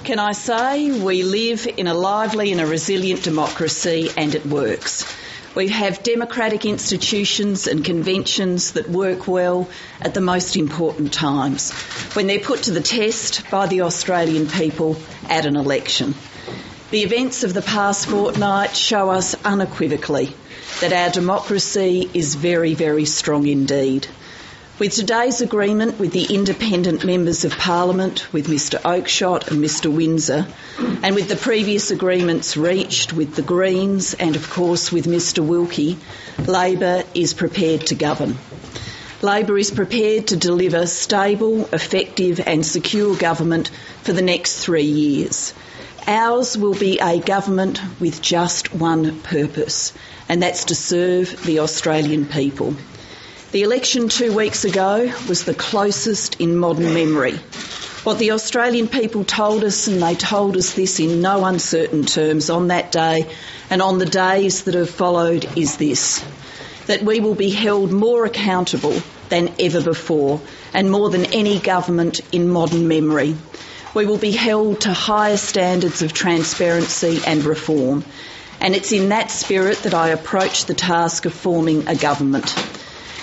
Can I say we live in a lively and a resilient democracy, and it works. We have democratic institutions and conventions that work well at the most important times, when they're put to the test by the Australian people at an election. The events of the past fortnight show us unequivocally that our democracy is very, very strong indeed. With today's agreement with the independent members of Parliament, with Mr Oakeshott and Mr Windsor, and with the previous agreements reached with the Greens and, of course, with Mr Wilkie, Labor is prepared to govern. Labor is prepared to deliver stable, effective and secure government for the next 3 years. Ours will be a government with just one purpose, and that's to serve the Australian people. The election 2 weeks ago was the closest in modern memory. What the Australian people told us, and they told us this in no uncertain terms on that day and on the days that have followed, is this: that we will be held more accountable than ever before, and more than any government in modern memory. We will be held to higher standards of transparency and reform, and it's in that spirit that I approach the task of forming a government.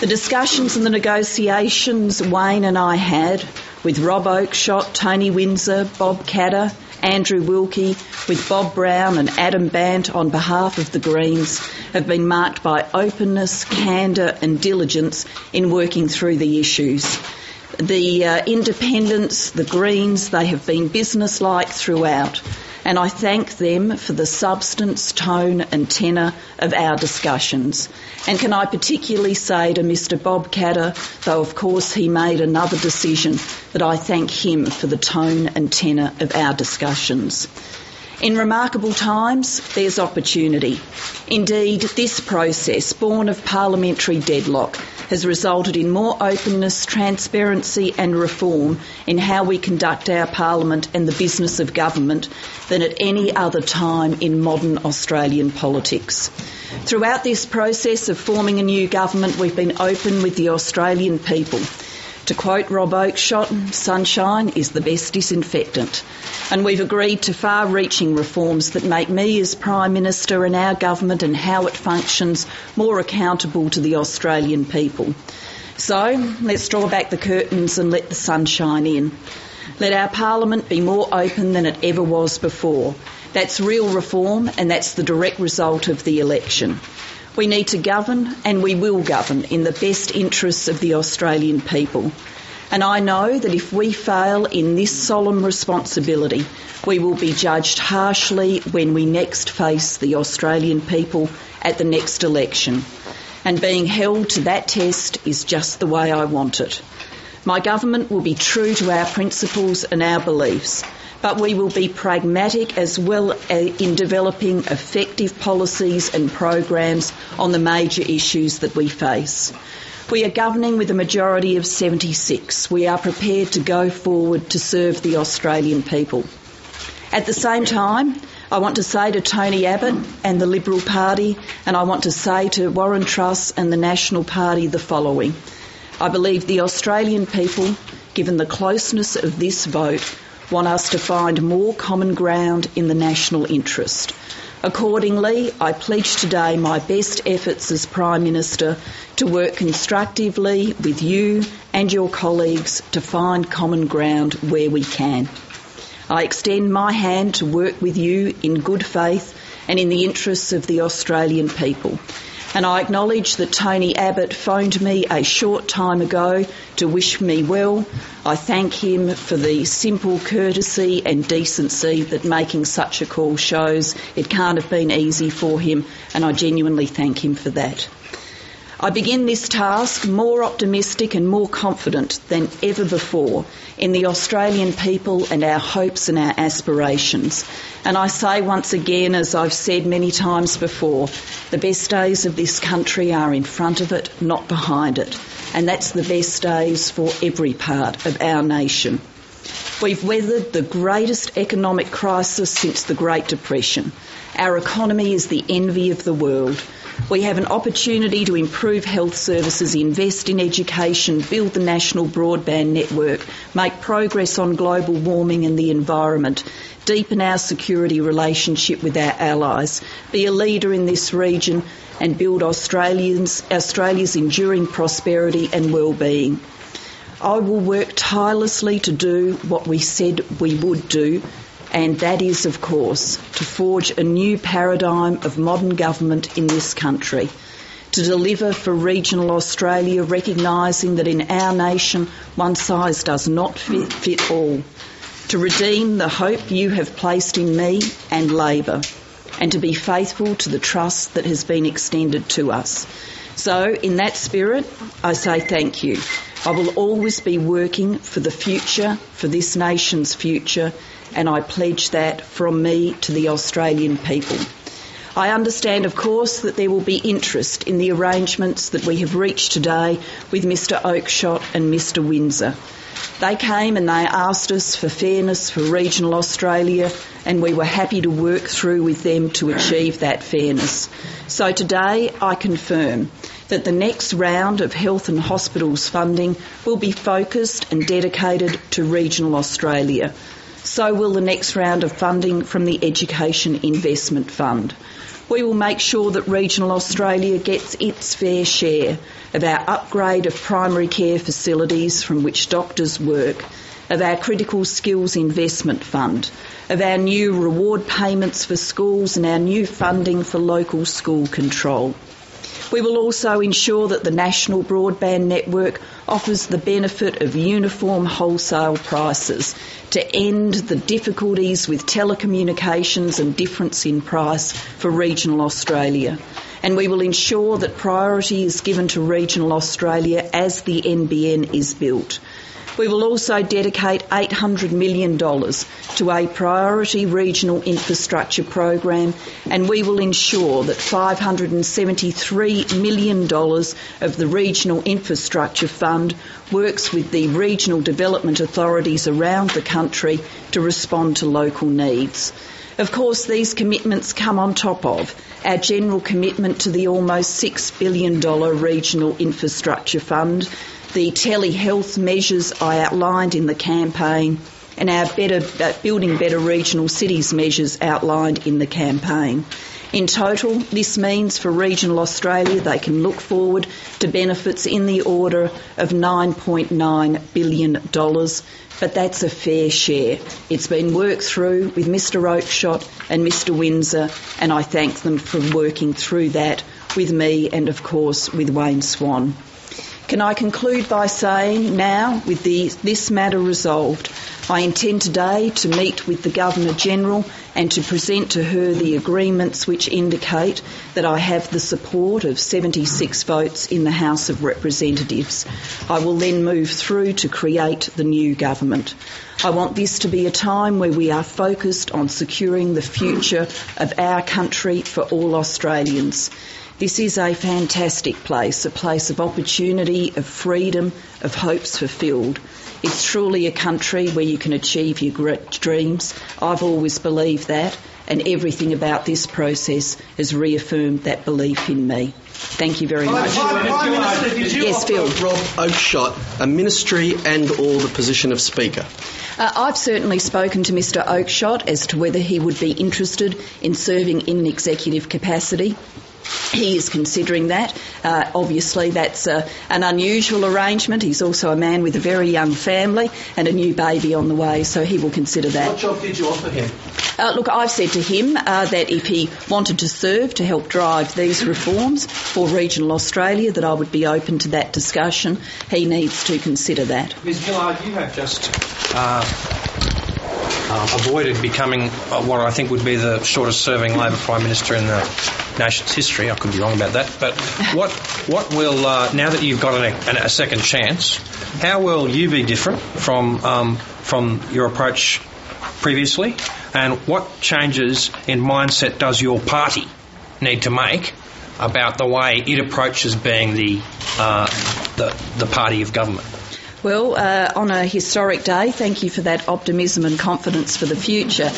The discussions and the negotiations Wayne and I had with Rob Oakeshott, Tony Windsor, Bob Katter, Andrew Wilkie, with Bob Brown and Adam Bant on behalf of the Greens have been marked by openness, candour and diligence in working through the issues. The independents, the Greens, they have been businesslike throughout, and I thank them for the substance, tone and tenor of our discussions. And can I particularly say to Mr Bob Katter, though of course he made another decision, that I thank him for the tone and tenor of our discussions. In remarkable times, there's opportunity. Indeed, this process, born of parliamentary deadlock, has resulted in more openness, transparency and reform in how we conduct our parliament and the business of government than at any other time in modern Australian politics. Throughout this process of forming a new government, we've been open with the Australian people. To quote Rob Oakeshott, sunshine is the best disinfectant. And we've agreed to far-reaching reforms that make me as Prime Minister and our government and how it functions more accountable to the Australian people. So let's draw back the curtains and let the sunshine in. Let our Parliament be more open than it ever was before. That's real reform, and that's the direct result of the election. We need to govern, and we will govern, in the best interests of the Australian people. And I know that if we fail in this solemn responsibility, we will be judged harshly when we next face the Australian people at the next election. And being held to that test is just the way I want it. My government will be true to our principles and our beliefs, but we will be pragmatic as well in developing effective policies and programs on the major issues that we face. We are governing with a majority of 76. We are prepared to go forward to serve the Australian people. At the same time, I want to say to Tony Abbott and the Liberal Party, and I want to say to Warren Truss and the National Party the following. I believe the Australian people, given the closeness of this vote, want us to find more common ground in the national interest. Accordingly, I pledge today my best efforts as Prime Minister to work constructively with you and your colleagues to find common ground where we can. I extend my hand to work with you in good faith and in the interests of the Australian people. And I acknowledge that Tony Abbott phoned me a short time ago to wish me well. I thank him for the simple courtesy and decency that making such a call shows. It can't have been easy for him, and I genuinely thank him for that. I begin this task more optimistic and more confident than ever before in the Australian people and our hopes and our aspirations. And I say once again, as I've said many times before, the best days of this country are in front of it, not behind it. And that's the best days for every part of our nation. We've weathered the greatest economic crisis since the Great Depression. Our economy is the envy of the world. We have an opportunity to improve health services, invest in education, build the national broadband network, make progress on global warming and the environment, deepen our security relationship with our allies, be a leader in this region and build Australia's enduring prosperity and well-being. I will work tirelessly to do what we said we would do, and that is, of course, to forge a new paradigm of modern government in this country, to deliver for regional Australia, recognising that in our nation one size does not fit all, to redeem the hope you have placed in me and Labor, and to be faithful to the trust that has been extended to us. So, in that spirit, I say thank you. I will always be working for the future, for this nation's future, and I pledge that from me to the Australian people. I understand, of course, that there will be interest in the arrangements that we have reached today with Mr Oakeshott and Mr Windsor. They came and they asked us for fairness for regional Australia, and we were happy to work through with them to achieve that fairness. So today I confirm that the next round of health and hospitals funding will be focused and dedicated to regional Australia. So will the next round of funding from the Education Investment Fund. We will make sure that regional Australia gets its fair share of our upgrade of primary care facilities from which doctors work, of our Critical Skills Investment Fund, of our new reward payments for schools and our new funding for local school control. We will also ensure that the national broadband network offers the benefit of uniform wholesale prices to end the difficulties with telecommunications and difference in price for regional Australia. And we will ensure that priority is given to regional Australia as the NBN is built. We will also dedicate $800 million to a priority regional infrastructure program, and we will ensure that $573 million of the Regional Infrastructure Fund works with the regional development authorities around the country to respond to local needs. Of course, these commitments come on top of our general commitment to the almost $6 billion Regional Infrastructure Fund, the telehealth measures I outlined in the campaign, and our Building Better Regional Cities measures outlined in the campaign. In total, this means for regional Australia they can look forward to benefits in the order of $9.9 billion, but that's a fair share. It's been worked through with Mr Oakeshott and Mr Windsor, and I thank them for working through that with me and, of course, with Wayne Swan. Can I conclude by saying now, with this matter resolved, I intend today to meet with the Governor-General and to present to her the agreements which indicate that I have the support of 76 votes in the House of Representatives. I will then move through to create the new government. I want this to be a time where we are focused on securing the future of our country for all Australians. This is a fantastic place, a place of opportunity, of freedom, of hopes fulfilled. It's truly a country where you can achieve your great dreams. I've always believed that, and everything about this process has reaffirmed that belief in me. Thank you very much. Prime Minister, did you yes, Phil. Rob Oakeshott a ministry and or the position of Speaker? I've certainly spoken to Mr Oakeshott as to whether he would be interested in serving in an executive capacity. He is considering that. Obviously, that's an unusual arrangement. He's also a man with a very young family and a new baby on the way, so he will consider that. What job did you offer him? Look, I've said to him that if he wanted to serve to help drive these reforms for regional Australia, that I would be open to that discussion. He needs to consider that. Ms Gillard, you have just avoided becoming what I think would be the shortest-serving Labor Prime Minister in the nation's history. I could be wrong about that. But what will, now that you've got a second chance, how will you be different from your approach previously? And what changes in mindset does your party need to make about the way it approaches being the party of government? Well, on a historic day, thank you for that optimism and confidence for the future.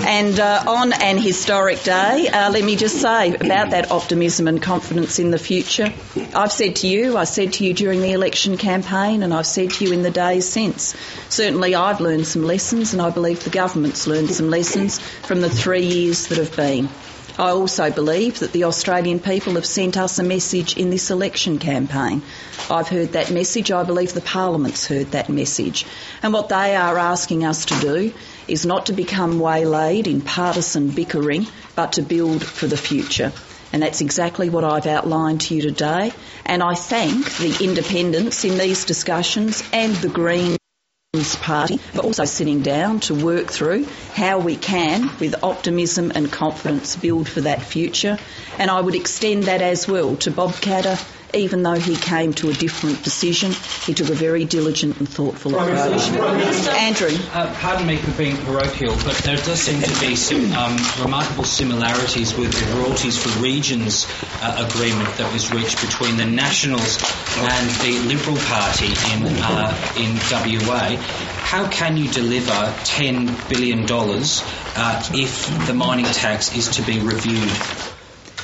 And on an historic day, let me just say about that optimism and confidence in the future, I said to you during the election campaign, and I've said to you in the days since. Certainly I've learned some lessons, and I believe the government's learned some lessons from the 3 years that have been. I also believe that the Australian people have sent us a message in this election campaign. I've heard that message. I believe the Parliament's heard that message. And what they are asking us to do is not to become waylaid in partisan bickering, but to build for the future. And that's exactly what I've outlined to you today. And I thank the independents in these discussions and the Greens Party for also sitting down to work through how we can, with optimism and confidence, build for that future. And I would extend that as well to Bob Katter. Even though he came to a different decision, he took a very diligent and thoughtful approach. Andrew. Pardon me for being parochial, but there does seem to be some remarkable similarities with the royalties for regions agreement that was reached between the Nationals and the Liberal Party in WA. How can you deliver $10 billion if the mining tax is to be reviewed?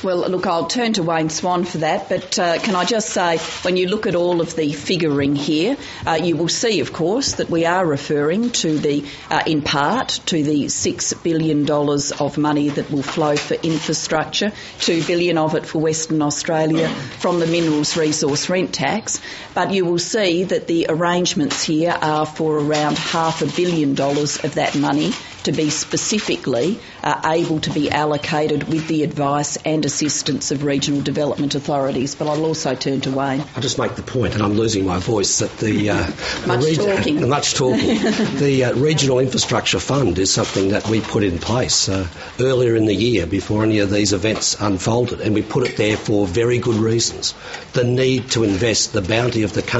Well, look, I'll turn to Wayne Swan for that, but can I just say, when you look at all of the figuring here, you will see, of course, that we are referring to in part, to the $6 billion of money that will flow for infrastructure, $2 billion of it for Western Australia from the Minerals Resource Rent Tax, but you will see that the arrangements here are for around $500 million of that money to be specifically able to be allocated with the advice and assistance of regional development authorities. But I'll also turn to Wayne. I'll just make the point, and I'm losing my voice, that the Regional Infrastructure Fund is something that we put in place earlier in the year before any of these events unfolded, and we put it there for very good reasons. The need to invest the bounty of the country